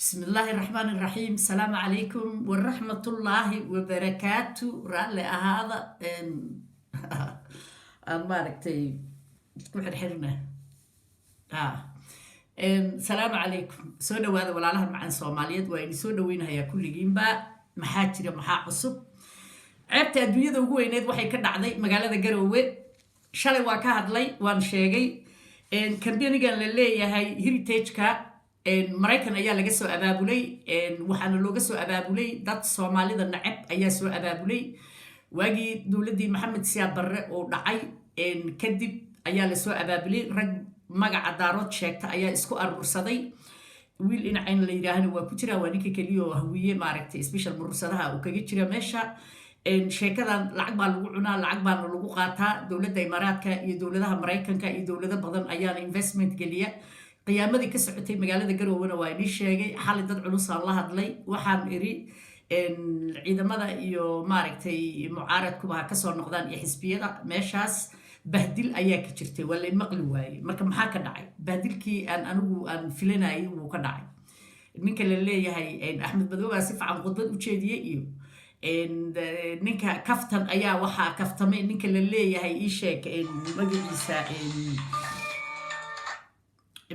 بسم الله الرحمن الرحيم. السلام عليكم ورحمة الله وبركاته. رأي هذا ماركتي كل حرنا السلام عليكم. سودا وهذا ولا لها مع الصوماليات وين سودا وين هي كل جيمبا محاجر محاقصب عبت الدنيا ذو هو يناد وحي كنا عضي مقالة جروه شالي واكهد لي وان شيء كان بيني قال لي يا هاي هيريتيج كا maraykan ayaa laga soo abaabulay waxaana looga soo abaabulay dad Soomaalida nacab ayaa soo abaabulay waagii dawladii Maxamed Siyaad Barre oo dhacay kadib ayaa la soo abaabulay rag magaca daarood sheegta ayaa isku arursaday wiil in aan la yiraahdo waa ku jira waa ninka kaliya oo hawiye maaragtay special murursadaha uu kaga jira meesha sheekadan lacag baa lagu cunaa lacag baa lagu qaataa dawladda Imaaraadka iyo dawladaha Maraykanka iyo dawlado badan ayaa investment galiya qiyaamadii ka socotay magaalada Garowe waa inii sheegay xal dad culus aan la hadlay waxaan iri ciidamada iyo maaragtay mucaaradkuba ka soo noqdaan iyo xisbiyada meeshaas bahdil ayaa ka jirtay wala in maqli waayay marka maxaa ka dhacay bahdilkii anigu aan filanayay wuu ka dhacay ninka la leeyahay Axmed Madoobe si fiican khudbad u jeediyay iyo ninka kaftan ayaa waxa kaftamay ninka la leeyahay ii sheeg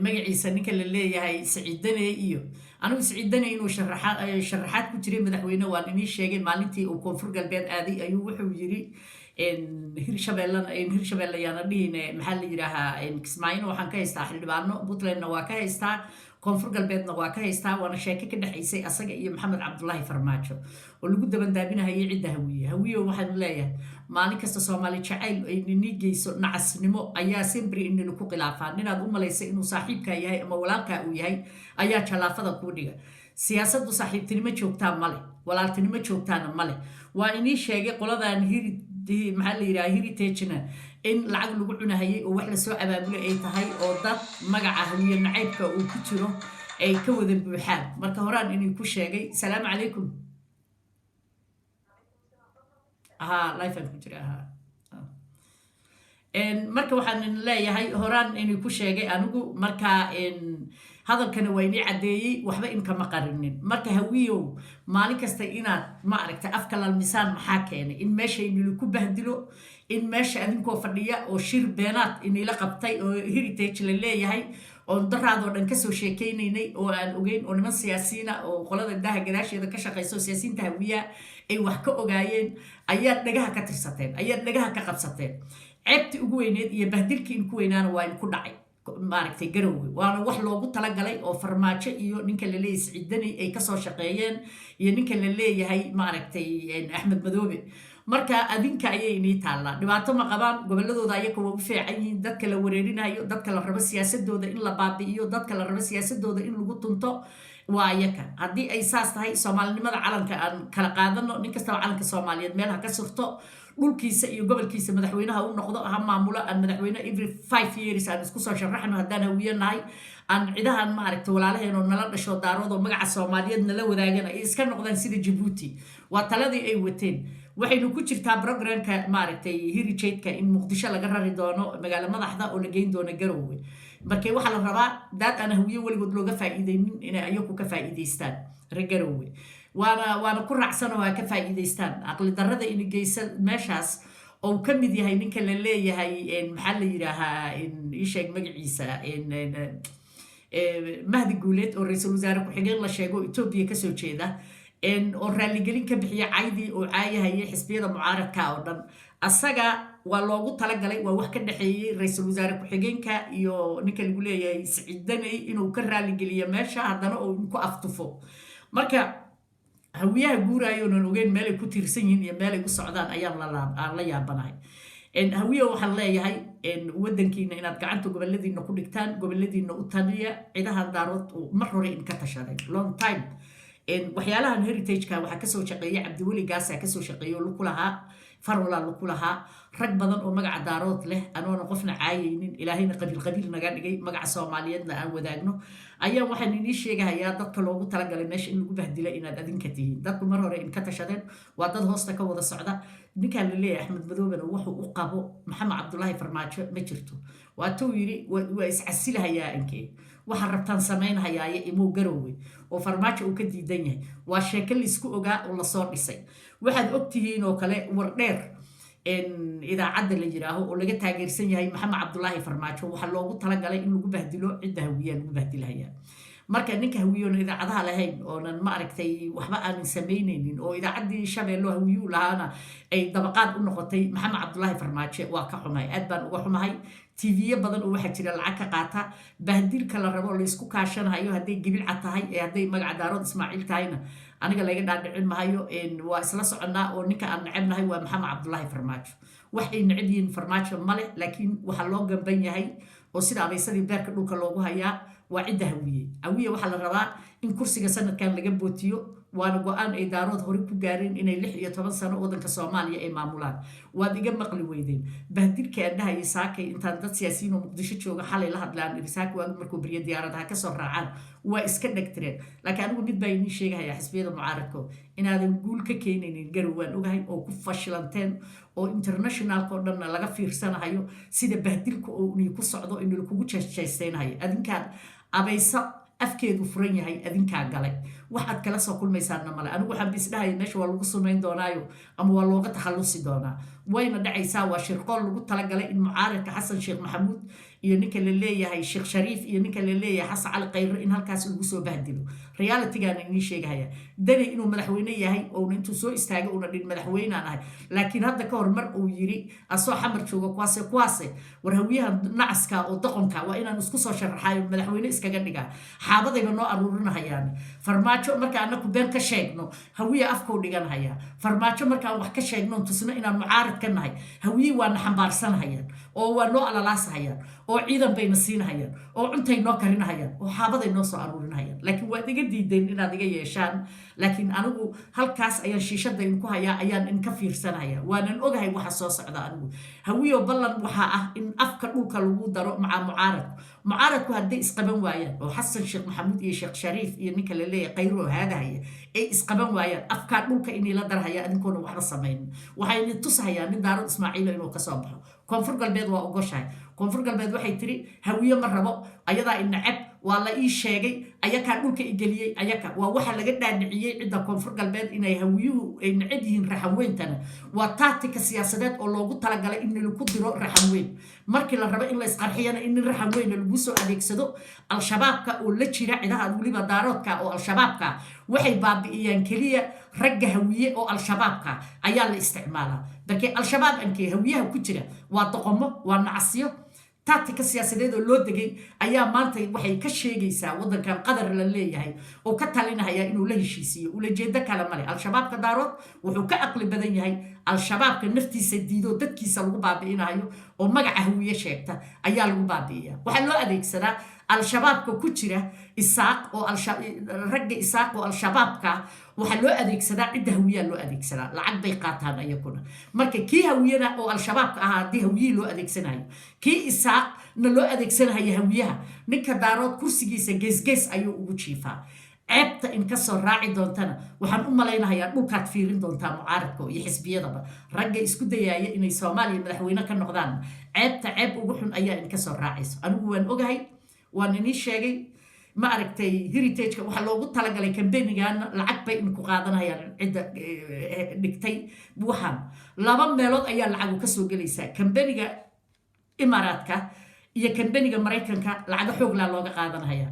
magaciisa ninka la leeyahay Saciidane iyo anigu Saciidane inuu sharaxaad ku jiray madaxweyne waan inii sheegay maalintii uu koonfur galbeed aaday ayuu wuxuu yiri hirshabeelle yaana dhihine maxaa la yiraahaa Kismaayo waxaan ka haystaa xildhibaano Puntlandna waa ka haystaa koonfur galbeedna waa ka haystaa waana sheeko ka dhaxaysay asaga iyo Maxamed Cabdullaahi Farmaajo oo lagu dabandaabinahay cidda hawiye waxaan leeyahay maalin kasta Soomaali jacayl ay nigeyso nacasnimo ayaa sempre inuu ku khilaafaan inaad u malaysay inuu saaxiibka yahay ama walaalka uu yahay ayaa jalaafada ku dhiga siyaasaddu saaxiibtinimo joogtaa male walaaltinimo joogtaana male waa inii sheegay qoladan maxaa la yiraahdaa heritage-na in lacag lagu cunahayay oo wax la soo abaabulay ay tahay oo dad magaca hawiye nacaybka uu ku jiro ay ka wada buuxaan marka horaan inuu ku sheegay salaam calaykum life ku jira marka waxaan leeyahay horaan inuu ku sheegay anigu marka hadalkana waa inii cadeeyay waxba in kama qarinin marka hawiyow maalin kasta inaad ma aragtay afka lalmisaan maxaa keenay in meesha inuu ku bahdilo in meesha adinkoo fadhiya oo shir beenaad inila qabtay oo heritage la leeyahay oo daraado dhan ka soo sheekeynay oo aan ogeyn oo niman siyaasiyiina oo qolada daha gadaasheeda ka shaqeyso siyaasiyiinta hawiya ay wax ka ogaayeen ayaa dhagaha ka tirsateen ayaa dhagaha ka qabsateen ceebti ugu weyneed iyo bahdilkii in ku weynaana waa in ku dhacay maaragtay Garowe waana wax loogu talagalay oo Farmaajo iyo ninka la leeyahay Saciidane ay ka soo shaqeeyeen iyo ninka la leeyahay maaragtay Axmed Madoobe marka adinka ayay inii taala dhibaato ma qabaan goboladooda ayaga waa u fiican yihiin dadka la wareerinayo dadka la rabo siyaasadooda in la baabi'iyo dadka la rabo siyaasadooda in lagu tunto waa ayaga haddii ay saas tahay Soomaalinimada calanka aan kala qaadano nin kasta calanka Soomaaliyeed meel ha ka surto dhulkiisa iyo gobolkiisa madaxweynaha uu noqdo aha maamulo aan madaxweyne every 5 years aan isku soo sharaxno haddaan hawiyanahay aan ciidahan ma aragtay walaalaheen oo nala dhasho daarood oo magaca Soomaaliyeed nala wadaagana ay iska noqdaan sida Djibouti waa taladii ay wateen waxaynu ku jirtaa programka ma aragtay heritage-ka in Muqdisho laga rari doono magaalo madaxda oo la geyn doono Garowe markay waxa la rabaa dad aan hawiye waligood looga faa'iideynin inay ayagu ka faa'iideystaan Garowe waana ku raacsan oo ka faa'iideystaan aqli darrada in geysan meeshaas oo ka mid yahay ninka la leeyahay maxaa la yiraahaa ii sheeg magaciisa Mahdi Guuleed oo ra'iisul wasaare ku xigeen la sheego Ethiopia ka soo jeeda oo raaligelin ka bixiya caydii oo caayahayay xisbiyada mucaaradka oo dhan asaga waa loogu talagalay waa wax ka dhaxeeyay ra'iisul wasaare ku xigeenka iyo ninka lagu leeyahay Saciidane inuu ka raaligeliyo meesha haddana oo ku aftufo marka hawiyaha guuraayo oo ogeyn meel ay ku tiirsan yihiin iyo meel ay u socdaan ayaan la yaabanahay hawiyo waxaan leeyahay wadankiina inaad gacanta goboladiina ku dhigtaan goboladiina u taliya ciidaha daarood mar hore in ka tashaday long time waxyaalahan heritage-ka waxa ka soo shaqeeyay Cabdiweli Gaasa ka soo shaqeeyo ku lahaa farwala ku lahaa rag badan oo magaca daarood leh anoona qofna caayaynin ilaahayna qabiil naga dhigay magaca Soomaaliyeedna aan wadaagno ayaa waxaan inii sheegayaa dadka loogu talagalay meesha in lagu bahdilo inaad adinka tihiin dadku mar hore in ka tashadeen waa dad hoosta ka wada socda ninka la leeyahay Axmed Madoobe wuxuu u qabo Maxamed Cabdullaahi Farmaajo ma jirto waa tuu yiri waa is casilahayaa inkee waxa rabtaan samaynhayaa imuu garowey oo farmaajo uu ka diidan yahay waa sheeko la isku ogaa oo la soo dhisay waxaad ogtihiin oo kale war dheer idaacadda la yiraaho oo laga taageersan yahay maxamed cabdullaahi farmaajo waxa loogu talagalay in lagu bahdilo cidda hawiyaa lagu bahdilhayaa marka ninka hawiyoona idaacadaha lahayn oonan ma aragtay waxba aanan samaynaynin oo idaacaddii shabeello hawiyuu lahaana ay dabaqaad u noqotay maxamed cabdullaahi farmaajo waa ka xumay aad baan uga xumahay tv badan oo waxa jira lacag ka qaata bahdilka la rabo la isku kaashanayo hadday gibilca tahay ee hadday magaca daarood ismaaciil tahayna aniga laga dhaadhicin mahayo waa isla soconnaa oo ninka aan necebnahay waa maxamed cabdullaahi farmaajo wax ay neceb yihiin farmaajo male laakiin waxaa loo gamban yahay oo sida abaysadii beerka dhulka loogu hayaa waa cidda hawiye waxaa la rabaa in kursiga sanadkan laga bootiyo waana go-aan ay daarood hore ku gaareen inay 16 sano waddanka Soomaaliya ay maamulaan waad iga maqli weydeen bahdilka andhaha iyo saakay intaan dad siyaasiyiin oo Muqdisho jooga xalay la hadlaan irsaak waa markuu bariya diyaaradaha ka soo raacaan waa iska dhagtireen laakiin anigu mid baa inii sheegaya xisbiyada mucaaradka inaadan guul ka keenaynin garowaan ogahay oo ku fashilanteen oo internationalka oo dhan laga fiirsanayo sida bahdilka oo uu ku socdo in lagu jeestaynayo adinkaan abaysa afkeedu furan yahay adinkaa galay waxaad kala soo kulmaysaana male anigu waxaan bisdhahay meesha waa lagu sumayn doonaayo ama waa looga takhalusi doonaa wayna dhacaysaa waa shirqool lagu talagalay in mucaaradka xasan sheekh maxamuud iyo ninka la leeyahay sheekh shariif iyo ninka la leeyahay xasan cali qayre in halkaas lagu soo bahdilo realitygaana inii sheegaya dani inuu madaxweyne yahay oo intuu soo istaagay una dhin madaxweynaan ahay laakiin hadda ka hor mar uu yiri asoo xamar jooga kuwaase war hawiyaha nacaska oo doqonka waa inaan isku soo sharaxayo madaxweyne iskaga dhigaa xaabadayba noo aruurinahayaan farmaajo marka anaku been ka sheegno hawiya afkoo dhiganahaya farmaajo markaan wax ka sheegno tusno inaan mucaarad ka nahay hawiye waana xambaarsanahayaan oo waa noo alalaasahayaan oo ciidan bayna siinahayaan oo cuntay noo karinahayaan oo xaabaday noo soo aruurinahayaan laakiin waad iga diideen inaad iga yeeshaan laakiin anigu halkaas ayaan shiishada idinku hayaa ayaan in ka fiirsanaya waanan ogahay waxa soo socda anigu hawiyo ballan waxaa ah in afka dhulka lagu daro maca mucaaradku hadday isqaban waayaan oo xasan sheekh maxamuud iyo sheekh shariif iyo ninka la leeyahay qayro haadahaya ay isqaban waayaan afka dhulka inay la darhaya adinkoona waxba samaynin waxay tusahayaan nin daarood ismaaciil inuu ka soo baxo koonfur galbeed waa ogoshahay koonfur galbeed waxay tiri hawiye ma rabo ayadaa inacab waa la ii sheegay ayakaa dhulka igeliyey ayaka waa waxa laga dhaadhiciyey cidda koonfur galbeed inay hawiyuhu ay necab yihiin raxanweyntana waa tactika siyaasadeed oo loogu talagalay in lagu diro raxanweyn markii la rabo in la isqarxiyana in raxanweyn lagu soo adeegsado al-shabaabka oo la jira ciidaha waliba daaroodka oo al-shabaabka waxay baabi'iyaan kaliya ragga hawiye oo al-shabaabka ayaa la isticmaalaa balkii al-shabaab ankee hawiyaha ku jira waa doqomo waa nacasiyo tactika siyaasadeed oo loo degay ayaa maanta waxay ka sheegaysaa waddankan qadar la leeyahay oo ka talinaya inuu la heshiisiyo ulajeedo kale male al-shabaabka daarood wuxuu ka aqli badan yahay al-shabaabka naftiisa diido dadkiisa lagu baabi'inayo oo magaca hawiye sheegta ayaa lagu baabi'iyaa waxaa loo adeegsadaa al-shabaabka ku jira isaaq oo ragga isaaq oo al-shabaabka waxaa loo adeegsadaa cidda hawiyaa loo adeegsadaa lacag bay qaataan ayaguna marka kii hawiyana oo al-shabaabka ahaa haddii hawiyihii loo adeegsanayo kii isaaqna loo adeegsanayo hawiyaha ninka daarood kursigiisa geesgees ayuu ugu jiifaa ceebta in ka soo raaci doontana waxaan u malaynahayaa dhulkaad fiirin doontaa mucaaradka iyo xisbiyadaba ragga isku dayaaya inay soomaaliya madaxweyne ka noqdaan ceeb ugu xun ayaa in ka soo raacayso anigu waan ogahay waan inii sheegay ma aragtay heritage-ka waxaa loogu talagalay kambenigan lacag bay in ku qaadanayaan cidda dhigtay waxaan 2 meelood ayaa lacagu ka soo gelaysaa kambeniga imaaraadka iyo kambeniga maraykanka lacaga xooglaa looga qaadanaya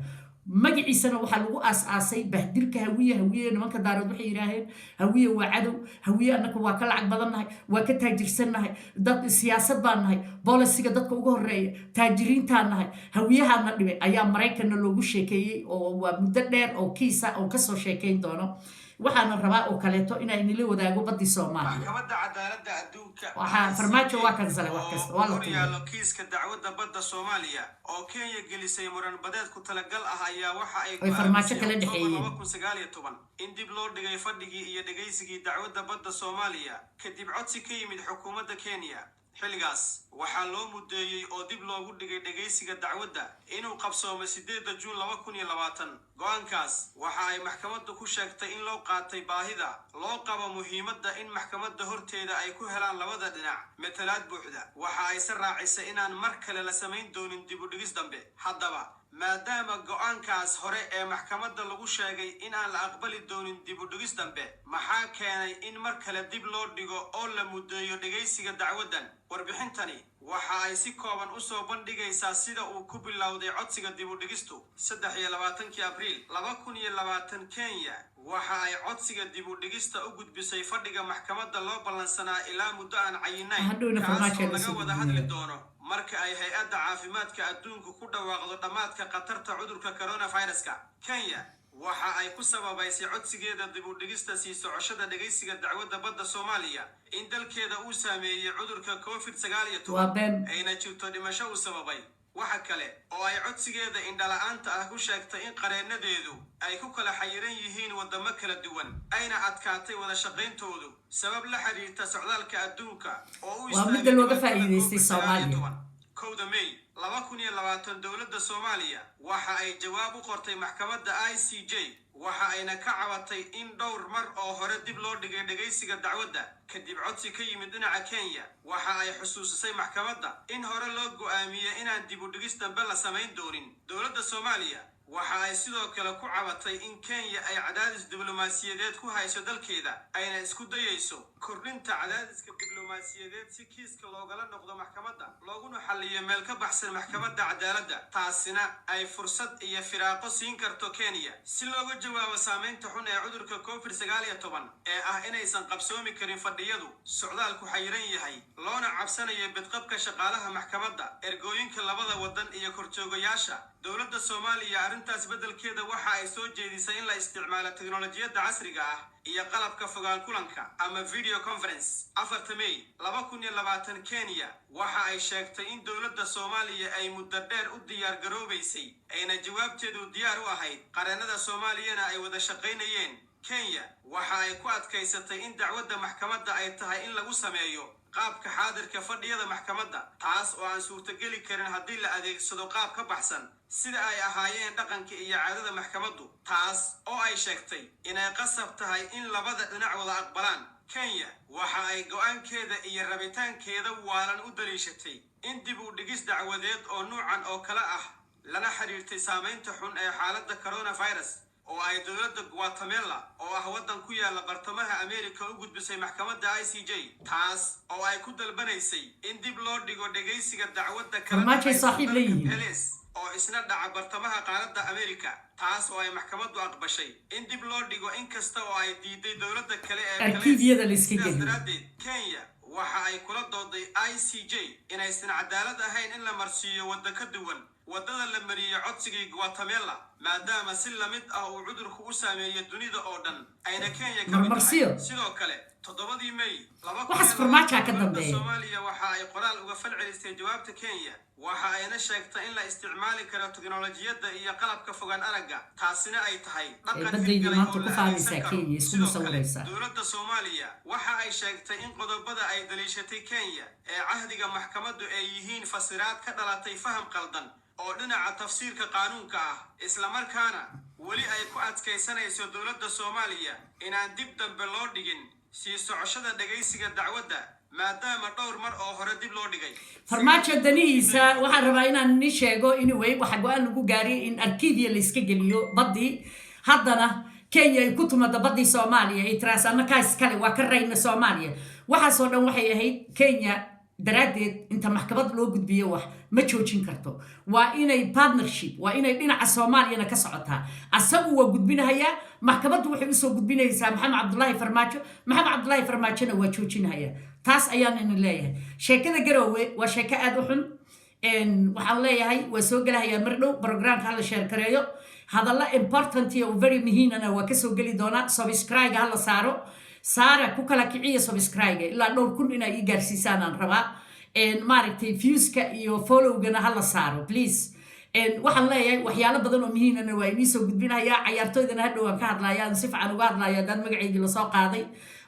magaciisana waxaa lagu aas-aasay bahdilka hawiye nimanka daarood waxay yidhaaheen hawiye waa cadow hawiye annaka waa ka lacag badannahay waa ka taajirsannahay dad siyaasad baan nahay boolisiga dadka uga horeeya taajiriintaan nahay hawiyahaana dhibay ayaa maraykanna loogu sheekeeyey oo waa muddo dheer oo kiisa oo kasoo sheekayn doono waxaana rabaa oo kaleeto inay nila wadaago badii Soomaaliya maxkamadda cadaaladda adduunka waxaa farmaajo waa kansalay wax kasta waa la tuuray kiiska dacwadda badda Soomaaliya oo Kenya gelisay muran badeed ku talagal ah ayaa waxa ay farmaajo kala dhaxeeyay 2019 in dib loo dhigay fadhigii iyo dhageysigii dacwadda badda Soomaaliya kadib codsi ka yimid xukuumadda Kenya xilligaas waxaa loo mudeeyay oo dib loogu dhigay dhageysiga dacwadda inuu qabsoomo 8 Juun 2020 go'aankaas waxa ay maxkamaddu ku sheegtay in loo qaatay baahida loo qabo muhiimadda in maxkamadda horteeda ay ku helaan labada dhinac matalaad buuxda waxa ay raacisay inaan mar kale la samayn doonin dib u dhigis dambe haddaba maadaama go'aankaas hore ee maxkamadda lagu sheegay in aan la aqbali doonin dib u dhigis dambe maxaa keenay in mar kale dib loo dhigo oo la muddeeyo dhegaysiga dacwaddan warbixintani waxa ay si kooban u soo bandhigaysaa sida uu ku bilowday codsiga dib u dhigistu 23 abriil 2020 Kenya waxa ay codsiga dib u dhigista u gudbisay fadhiga maxkamadda loo ballansanaa ilaa muddo aan cayinayn kaasoo laga wada hadli doono marka ay hay-adda caafimaadka adduunku ku dhawaaqdo dhammaadka khatarta cudurka coronaviruska Kenya waxa ay ku sababaysay codsigeeda dib u dhigista sii socoshada dhageysiga dacwadda badda Soomaaliya in dalkeeda uu saameeyay cudurka COVID-19 ayna jirto dhimasho uu sababay waxa kale oo ay codsigeeda indhala'aanta ah ku sheegtay in qareenadeedu ay ku kala xayiran yihiin wadamo kala duwan ayna adkaatay wada shaqayntoodu sabab la xiriirta socdaalka adduunka oo uu istaagay looga faa'iideystay Soomaaliya 1 May 2020 dowladda Soomaaliya waxa ay jawaab u qortay maxkamadda ICJ waxa ayna ka cabatay in dhowr mar oo hore dib loo dhigay dhageysiga dacwadda kadib codsi ka yimid dhinaca Kenya waxa ay xusuusisay maxkamadda in hore loo go'aamiyay inaan dib u dhigis dambe la samayn doonin dowladda Soomaaliya waxa ay sidoo kale ku cabatay in Kenya ay cadaadis diblomaasiyadeed ku hayso dalkeeda ayna isku dayayso kordhinta cadaadiska diblomaasiyadeed si kiiska loogala noqdo maxkamadda looguna xalliyo meel ka baxsan maxkamadda cadaaladda taasina ay fursad iyo firaaqo siin karto Kenya si looga jawaabo saameynta xun ee cudurka COVID-19 ee ah inaysan qabsoomi karin fadhiyadu socdaalku xayiran yahay loona cabsanayo badqabka shaqaalaha maxkamadda ergooyinka labada wadan iyo korjoogayaasha dowladda Soomaaliya arrintaas beddelkeeda waxa ay soo jeedisay in la isticmaalo tiknoolajiyadda casriga ah iyo qalabka fogaan kulanka ama video conference 4 May 2020 Kenya waxa ay sheegtay in dowladda Soomaaliya ay muddo dheer u diyaar garoobaysay ayna jawaabteedu diyaar u ahayd qareenada Soomaaliyana ay wada shaqaynayeen Kenya waxa ay ku adkaysatay in dacwadda maxkamadda ay tahay in lagu sameeyo qaabka xaadirka fadhiyada maxkamadda taas oo aan suurtageli karin haddii la adeegsado qaab ka baxsan sida ay ahaayeen dhaqanka iyo caadada maxkamaddu taas oo ay sheegtay inay qasab tahay in labada dhinac wada aqbalaan Kenya waxa ay go'aankeeda iyo rabitaankeeda waalan u daliishatay in dib u dhigis dacwadeed oo nuucan oo kale ah lana xiriirtay saameynta xun ee xaaladda coronavirus oo ay dowladda Guatemala oo ah wadan ku yaala bartamaha Ameerika u gudbisay maxkamadda ICJ taas oo ay ku dalbanaysay in dib loo dhigo dhageysiga dacwadda kale oo isna dhaca bartamaha qaaradda Ameerika taas oo ay maxkamaddu aqbashay in dib loo dhigo inkasta oo ay diiday dowladda kale ee arkiibyada la iska geliyo Kenya waxa ay kula dooday ICJ inaysan cadaalad ahayn in la marsiiyo wadda ka duwan wadada la mariyay codsigii Guatemala maadaama si la mid ah uu cudurku u saameeyay dunida oo dhan ayna Kenya ka mid tahay sidoo kale 7 May 2020 Soomaaliya waxa ay qoraal uga falcelisay jawaabta Kenya waxa ayna sheegtay in la isticmaali karo tiknoolajiyadda iyo qalabka fogaan aragga taasina ay tahay dhaqan dowladda Soomaaliya waxa ay sheegtay in qodobada ay daliishatay Kenya ee cahdiga maxkamaddu ay yihiin fasiraad ka dhalatay faham qaldan oo dhinaca tafsiirka qaanuunka ah isla markaana wali ay ku adkaysanayso dowladda Soomaaliya inaan dib dambe loo dhigin sii socoshada dhageysiga dacwadda maadaama dhowr mar oo hore dib loo dhigay farmaajo danihiisa waxaan rabaa inaan ni sheego in waxa go'aan lagu gaariyay in arkiibiya la iska geliyo badii haddana Kenya ay ku tumada badii Soomaaliya ay tiraasana kaas kale waa ka rayna Soomaaliya waxa soo dhan waxay ahayd Kenya daraadeed inta maxkamad loo gudbiyo wax ma joojin karto waa inay partnership waa inay dhinaca Soomaaliyana ka socotaa asagu waa gudbinayaa maxkamaddu waxay u soo gudbinaysaa Maxamed Cabdullaahi Farmaajona waa joojinaya taas ayaan in leeyahay sheekada Garowe waa sheeko aad u xun waxaan leeyahay waa soo galayaa mar dhow programka la share kareeyo hadalla important iyo very muhiimana waa ka soo gali doona subscribe hala saaro saara ku kala kiciya subscribe ilaa dhowr kun inay ii gaarsiisaan aan rabaa maaragtay viewska iyo followgana hala saaro please waxaan leeyahay waxyaalo badan oo muhiimana waa inii soo gudbinayaa cayaartooydana hadhow aan ka hadlayaa si fiican uga hadlayaa dad magaceygii lasoo qaaday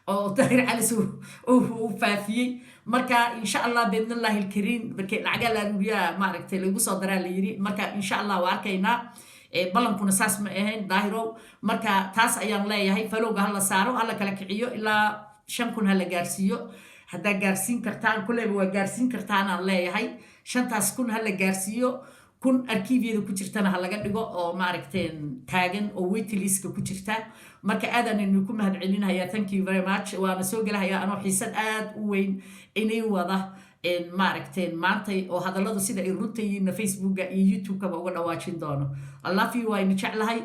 oo Tahir Cali uu faafiyey marka insha Allah biidnillaahi alkariim markay lacaga la rubiyaa maaragtay lagu soo daraa la yiri marka insha Allah waa arkaynaa balankuna saas ma ahayn daahiro marka taas ayaan leeyahay falowga hala saaro hala kala kiciyo ilaa 5,000 hala gaarsiiyo hadda gaarsiin kartaan kulleeba waa gaarsiin kartaan aan leeyahay 5,000 hala gaarsiiyo kun arkiibyada ku jirtana ha laga dhigo oo maaragteen taagan oo waitlist ku jirta marka aadan inuu ku mahad celinayaa thank you very much waana soo gelahayaa anoo xiisad aad u weyn inay wada maaragteen maantay oo hadalladu sida ay runta yihiin facebooka iyo youtube-kaba uga dhawaajin doono I love you waa ina jeclahay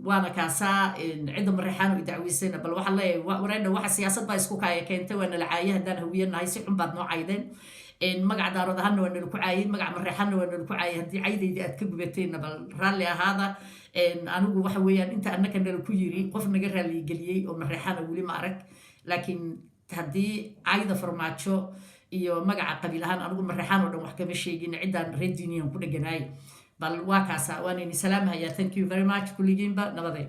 waana kaasaa cidda mareexaan u dacweysayna bal waxaa leeyahay wareedha waxa siyaasad baa isku kaaya keentay waana la caayay haddaan hawiyanahay si xun baad noo caydeen magac daarood ahaana waa nala ku caayay magac mareexaanna waa nala ku caayay haddii caydayda aad ka gubateenna bal raalli ahaada anigu waxa weeyaan inta annaka nala ku yiri qof naga raaligeliyey oo mareexaana weli ma arag laakiin haddii cayda farmaajo iyo magaca qabiil ahaan anigu mareexaan oo dhan wax kama sheegin ciddaan reer diiniyan ku dheganaay bal waa kaasa waan ini salaamahayaa thank you very much kulligiinba nabadeed